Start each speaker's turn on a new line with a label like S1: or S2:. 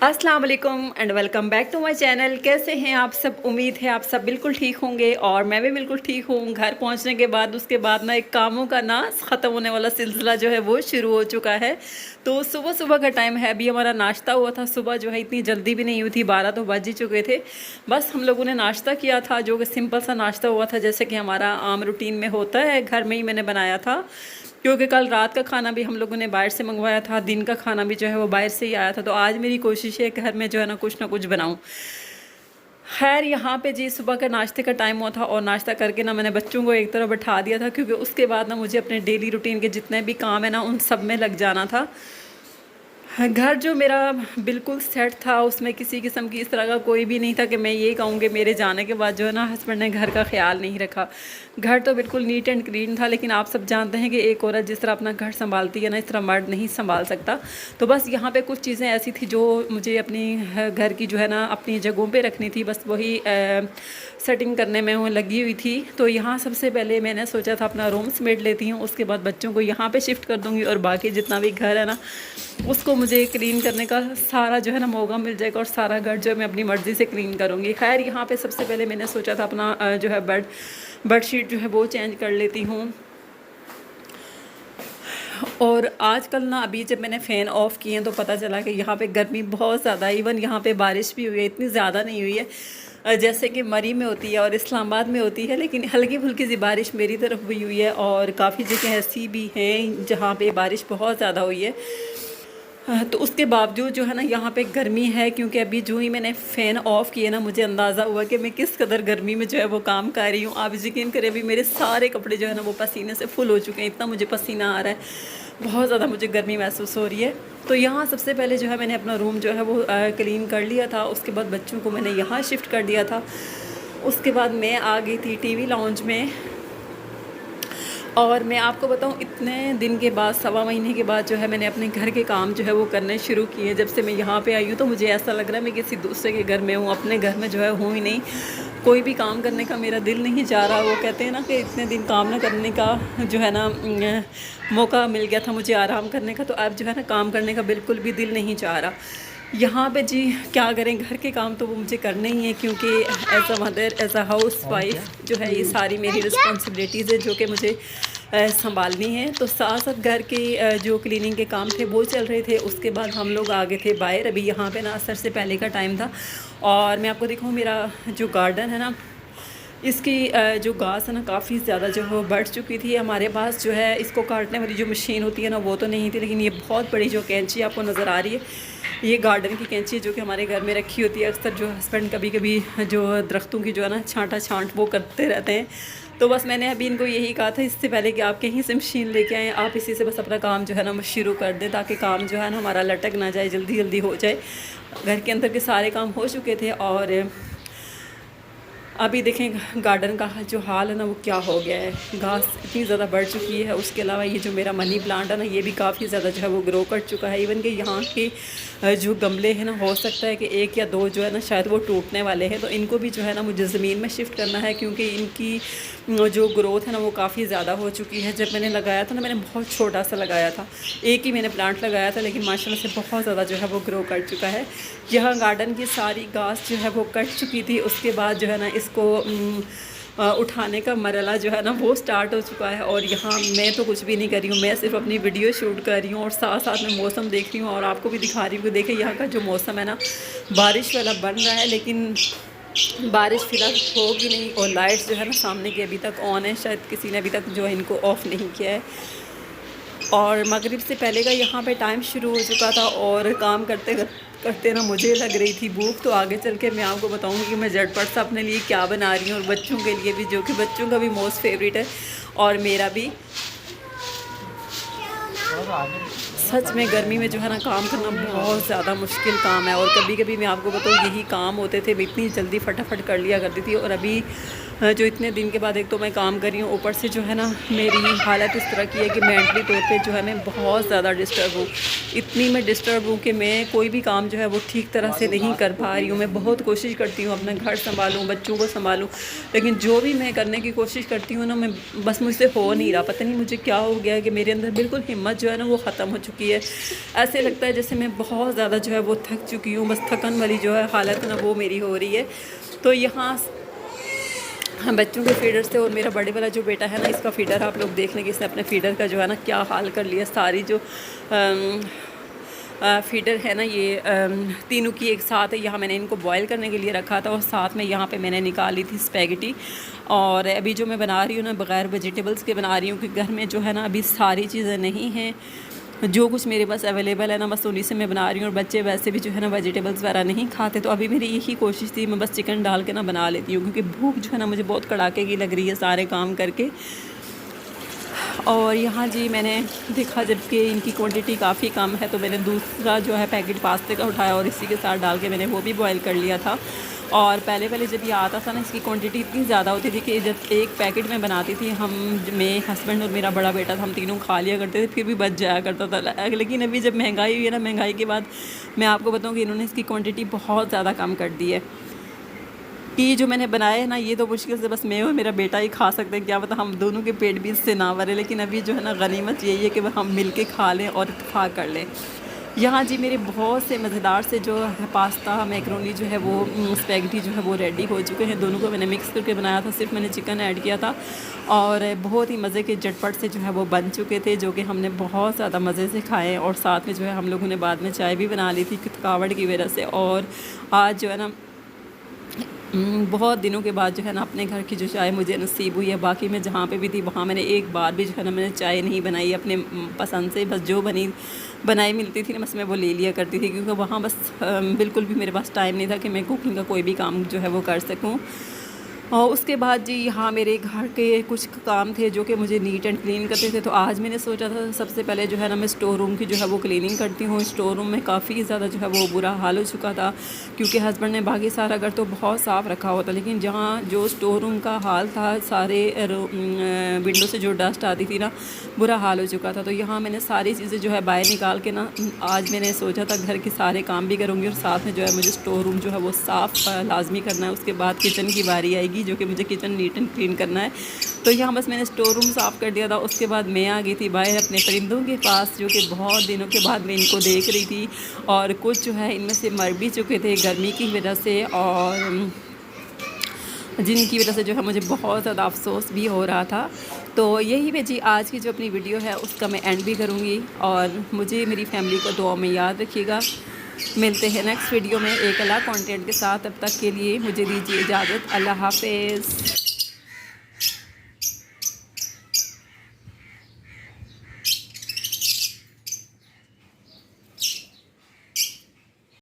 S1: अस्सलाम वालेकुम and welcome back to my channel. कैसे हैं आप सब? उम्मीद है आप सब बिल्कुल ठीक होंगे और मैं भी बिल्कुल ठीक हूँ। घर पहुँचने के बाद उसके बाद ना एक कामों का ना ख़त्म होने वाला सिलसिला जो है वो शुरू हो चुका है। तो सुबह सुबह का टाइम है, अभी हमारा नाश्ता हुआ था। सुबह जो है इतनी जल्दी भी नहीं हुई थी, 12 तो बज ही चुके थे। बस हम लोगों ने नाश्ता किया था, जो कि सिंपल सा नाश्ता हुआ था, जैसे कि हमारा आम रूटीन में होता है। घर में ही मैंने बनाया था, क्योंकि कल रात का खाना भी हम लोगों ने बाहर से मंगवाया था, दिन का खाना भी जो है वो बाहर से ही आया था। तो आज मेरी कोशिश है घर में जो है ना कुछ बनाऊं। खैर यहाँ पे जी सुबह का नाश्ते का टाइम हुआ था और नाश्ता करके ना मैंने बच्चों को एक तरफ बैठा दिया था, क्योंकि उसके बाद ना मुझे अपने डेली रूटीन के जितने भी काम है ना उन सब में लग जाना था। घर जो मेरा बिल्कुल सेट था, उसमें किसी किस्म की इस तरह का कोई भी नहीं था कि मैं ये कहूँगी मेरे जाने के बाद जो है ना हस्बैंड ने घर का ख्याल नहीं रखा। घर तो बिल्कुल नीट एंड क्लीन था, लेकिन आप सब जानते हैं कि एक औरत जिस तरह अपना घर संभालती है ना, इस तरह मर्द नहीं संभाल सकता। तो बस यहाँ पे कुछ चीज़ें ऐसी थी जो मुझे अपनी घर की जो है ना अपनी जगहों पे रखनी थी, बस वही सेटिंग करने में वो लगी हुई थी। तो यहाँ सबसे पहले मैंने सोचा था अपना रूम समेट लेती हूँ, उसके बाद बच्चों को यहाँ पे शिफ्ट कर दूँगी और बाकी जितना भी घर है ना उसको मुझे क्लीन करने का सारा जो है ना मौका मिल जाएगा और सारा घर जो है मैं अपनी मर्ज़ी से क्लीन करूँगी। खैर यहाँ पे सबसे पहले मैंने सोचा था अपना जो है बेडशीट जो है वो चेंज कर लेती हूँ। और आजकल ना अभी जब मैंने फ़ैन ऑफ़ किए हैं तो पता चला कि यहाँ पे गर्मी बहुत ज़्यादा, इवन यहाँ पे बारिश भी हुई है, इतनी ज़्यादा नहीं हुई है जैसे कि मरी में होती है और इस्लामाबाद में होती है, लेकिन हल्की फुल्की सी बारिश मेरी तरफ भी हुई है और काफ़ी जगह ऐसी भी हैं जहाँ पे बारिश बहुत ज़्यादा हुई है। तो उसके बावजूद जो है ना यहाँ पे गर्मी है, क्योंकि अभी जो ही मैंने फ़ैन ऑफ़ किया ना मुझे अंदाज़ा हुआ कि मैं किस कदर गर्मी में जो है वो काम कर रही हूँ। आप यकीन करें अभी मेरे सारे कपड़े जो है ना वो पसीने से फुल हो चुके हैं, इतना मुझे पसीना आ रहा है, बहुत ज़्यादा मुझे गर्मी महसूस हो रही है। तो यहाँ सबसे पहले जो है मैंने अपना रूम जो है वो क्लीन कर लिया था। उसके बाद बच्चों को मैंने यहाँ शिफ्ट कर दिया था। उसके बाद मैं आ गई थी टीवी लाउंज में। और मैं आपको बताऊं, इतने दिन के बाद, 1.25 महीने के बाद जो है मैंने अपने घर के काम जो है वो करने शुरू किए। जब से मैं यहाँ पे आई हूँ तो मुझे ऐसा लग रहा है मैं किसी दूसरे के घर में हूँ, अपने घर में जो है हूँ ही नहीं। कोई भी काम करने का मेरा दिल नहीं जा रहा। वो कहते हैं ना कि इतने दिन काम ना करने का जो है ना मौका मिल गया था मुझे आराम करने का, तो अब जो है ना काम करने का बिल्कुल भी दिल नहीं चाह रहा। यहाँ पे जी क्या करें, घर के काम तो वो मुझे करने ही है, क्योंकि as a mother, as a housewife जो है ये सारी मेरी रिस्पॉन्सिबिलिटीज़ है जो कि मुझे संभालनी है। तो साथ साथ घर के जो क्लीनिंग के काम थे वो चल रहे थे। उसके बाद हम लोग आ गए थे बाहर। अभी यहाँ पे ना असर से पहले का टाइम था और मैं आपको दिखाऊँ मेरा जो गार्डन है ना, इसकी जो घास है ना काफ़ी ज़्यादा जो है बढ़ चुकी थी। हमारे पास जो है इसको काटने वाली जो मशीन होती है ना वो तो नहीं थी, लेकिन ये बहुत बड़ी जो कैंची आपको नज़र आ रही है, ये गार्डन की कैंची जो कि हमारे घर में रखी होती है। अक्सर जो हस्बैंड कभी कभी जो दरख्तों की जो है ना छांट वो करते रहते हैं। तो बस मैंने अभी इनको यही कहा था इससे पहले कि आप कहीं से मशीन लेके आएँ, आप इसी से बस अपना काम जो है ना शुरू कर दें, ताकि काम जो है ना हमारा लटक ना जाए, जल्दी जल्दी हो जाए। घर के अंदर के सारे काम हो चुके थे और अभी देखें गार्डन का जो हाल है ना वो क्या हो गया है। घास इतनी ज़्यादा बढ़ चुकी है। उसके अलावा ये जो मेरा मनी प्लांट है ना ये भी काफ़ी ज़्यादा जो है वो ग्रो कर चुका है। इवन कि यहाँ के जो गमले हैं ना, हो सकता है कि 1 या 2 जो है ना शायद वो टूटने वाले हैं, तो इनको भी जो है ना मुझे ज़मीन में शिफ्ट करना है, क्योंकि इनकी जो ग्रोथ है ना वो काफ़ी ज़्यादा हो चुकी है। जब मैंने लगाया था ना, मैंने बहुत छोटा सा लगाया था, एक ही मैंने प्लांट लगाया था, लेकिन माशाल्लाह से बहुत ज़्यादा जो है वो ग्रो कर चुका है। यहाँ गार्डन की सारी घास जो है वो कट चुकी थी। उसके बाद जो है ना इसको उठाने का मरला जो है ना वो स्टार्ट हो चुका है। और यहाँ मैं तो कुछ भी नहीं कर रही हूँ, मैं सिर्फ अपनी वीडियो शूट कर रही हूँ और साथ साथ में मौसम देख रही हूँ और आपको भी दिखा रही हूँ कि देखें यहाँ का जो मौसम है ना बारिश वाला बन रहा है, लेकिन बारिश फ़िलहाल होगी नहीं। और लाइट्स जो है ना सामने की अभी तक ऑन है, शायद किसी ने अभी तक जो है इनको ऑफ़ नहीं किया है। और मगरिब से पहले का यहाँ पे टाइम शुरू हो चुका था और काम करते करते ना मुझे लग रही थी भूख। तो आगे चल के मैं आपको बताऊँगी कि मैं झटपट से अपने लिए क्या बना रही हूँ और बच्चों के लिए भी, जो कि बच्चों का भी मोस्ट फेवरेट है और मेरा भी। सच में गर्मी में जो है ना काम करना बहुत ज़्यादा मुश्किल काम है। और कभी कभी मैं आपको बताऊँ यही काम होते थे, मैं इतनी जल्दी फटाफट कर लिया करती थी। और अभी जो इतने दिन के बाद एक तो मैं काम कर रही हूँ, ऊपर से जो है ना मेरी हालत इस तरह की है कि मेंटली तौर पे जो है मैं बहुत ज़्यादा डिस्टर्ब हूँ। इतनी मैं डिस्टर्ब हूँ कि मैं कोई भी काम जो है वो ठीक तरह से नहीं कर पा रही हूँ। मैं बहुत कोशिश करती हूँ अपना घर संभालूँ, बच्चों को संभालूँ, लेकिन जो भी मैं करने की कोशिश करती हूँ ना, मैं बस मुझसे हो नहीं रहा। पता नहीं मुझे क्या हो गया है कि मेरे अंदर बिल्कुल हिम्मत जो है ना वो ख़त्म हो चुकी है। ऐसे लगता है जैसे मैं बहुत ज़्यादा जो है वो थक चुकी हूँ, बस थकन वाली जो है हालत ना वो मेरी हो रही है। तो यहाँ हाँ, बच्चों के फीडर से, और मेरा बड़े वाला जो बेटा है ना, इसका फीडर आप लोग देख लें कि इसने अपने फीडर का जो है ना क्या हाल कर लिया। सारी जो फीडर है ना ये तीनों की एक साथ है। यहाँ मैंने इनको बॉईल करने के लिए रखा था और साथ में यहाँ पे मैंने निकाली थी स्पैगेटी। और अभी जो मैं बना रही हूँ ना बग़ैर वेजिटेबल्स के बना रही हूँ, कि घर में जो है ना अभी सारी चीज़ें नहीं हैं। जो कुछ मेरे पास अवेलेबल है ना बस उन्हीं से मैं बना रही हूँ। और बच्चे वैसे भी जो है ना वेजिटेबल्स वगैरह नहीं खाते, तो अभी मेरी यही कोशिश थी मैं बस चिकन डाल के ना बना लेती हूँ, क्योंकि भूख जो है ना मुझे बहुत कड़ाके की लग रही है सारे काम करके। और यहाँ जी मैंने देखा जबकि इनकी क्वांटिटी काफ़ी कम है, तो मैंने दूसरा जो है पैकेट पास्ते का उठाया और इसी के साथ डाल के मैंने वो भी बॉईल कर लिया था। और पहले जब ये आता था ना, इसकी क्वांटिटी इतनी ज़्यादा होती थी कि जब एक पैकेट में बनाती थी हम, मैं, हस्बैंड और मेरा बड़ा बेटा था, हम तीनों खा लिया करते थे, फिर भी बच जाया करता था। लेकिन अभी जब महंगाई हुई है ना, महंगाई के बाद मैं आपको बताऊँ कि इन्होंने इसकी क्वांटिटी बहुत ज़्यादा कम कर दी है। कि जो मैंने बनाया है ना, ये तो मुश्किल से बस मैं और मेरा बेटा ही खा सकते हैं, क्या पता हम दोनों के पेट भी इससे ना भरे। लेकिन अभी जो है ना गनीमत यही है कि हम मिल के खा लें और इत्तेफाक कर लें। यहाँ जी मेरे बहुत से मज़ेदार से जो है पास्ता मैकरोनी जो है वो स्पैगेटी जो है वो रेडी हो चुके हैं। दोनों को मैंने मिक्स करके बनाया था, सिर्फ मैंने चिकन ऐड किया था, और बहुत ही मज़े के झटपट से जो है वो बन चुके थे, जो कि हमने बहुत ज़्यादा मज़े से खाए। और साथ में जो है हम लोगों ने बाद में चाय भी बना ली थी थकावट की वजह से। और आज जो है ना बहुत दिनों के बाद जो है ना अपने घर की जो चाय मुझे नसीब हुई है। बाकी मैं जहाँ पे भी थी वहाँ मैंने एक बार भी जो है ना मैंने चाय नहीं बनाई अपने पसंद से, बस जो बनाई मिलती थी ना बस मैं वो ले लिया करती थी, क्योंकि वहाँ बस बिल्कुल भी मेरे पास टाइम नहीं था कि मैं कुकिंग का कोई भी काम जो है वो कर सकूँ। और उसके बाद जी यहाँ मेरे घर के कुछ काम थे जो कि मुझे नीट एंड क्लीन करते थे। तो आज मैंने सोचा था सबसे पहले जो है ना मैं स्टोर रूम की जो है वो क्लीनिंग करती हूँ। स्टोर रूम में काफ़ी ज़्यादा जो है वो बुरा हाल हो चुका था, क्योंकि हस्बैंड ने बाकी सारा घर तो बहुत साफ़ रखा हुआ था, लेकिन जहाँ जो स्टोर रूम का हाल था, सारे विंडो से जो डस्ट आती थी ना, बुरा हाल हो चुका था। तो यहाँ मैंने सारी चीज़ें जो है बाहर निकाल के ना, आज मैंने सोचा था घर के सारे काम भी करूँगी और साथ में जो है मुझे स्टोर रूम जो है वो साफ़ लाजमी करना है। उसके बाद किचन की बारी आएगी, जो कि मुझे किचन नीट एंड क्लीन करना है। तो यहाँ बस मैंने स्टोर रूम साफ़ कर दिया था। उसके बाद मैं आ गई थी बाहर अपने परिंदों के पास, जो कि बहुत दिनों के बाद मैं इनको देख रही थी, और कुछ जो है इनमें से मर भी चुके थे गर्मी की वजह से, और जिनकी वजह से जो है मुझे बहुत ज़्यादा अफसोस भी हो रहा था। तो यही पे जी आज की जो अपनी वीडियो है उसका मैं एंड भी करूँगी, और मुझे मेरी फैमिली को दुआ में याद रखिएगा। मिलते हैं नेक्स्ट वीडियो में एक अलग कंटेंट के साथ। तब तक के लिए मुझे दीजिए इजाज़त। अल्लाह हाफ़िज़।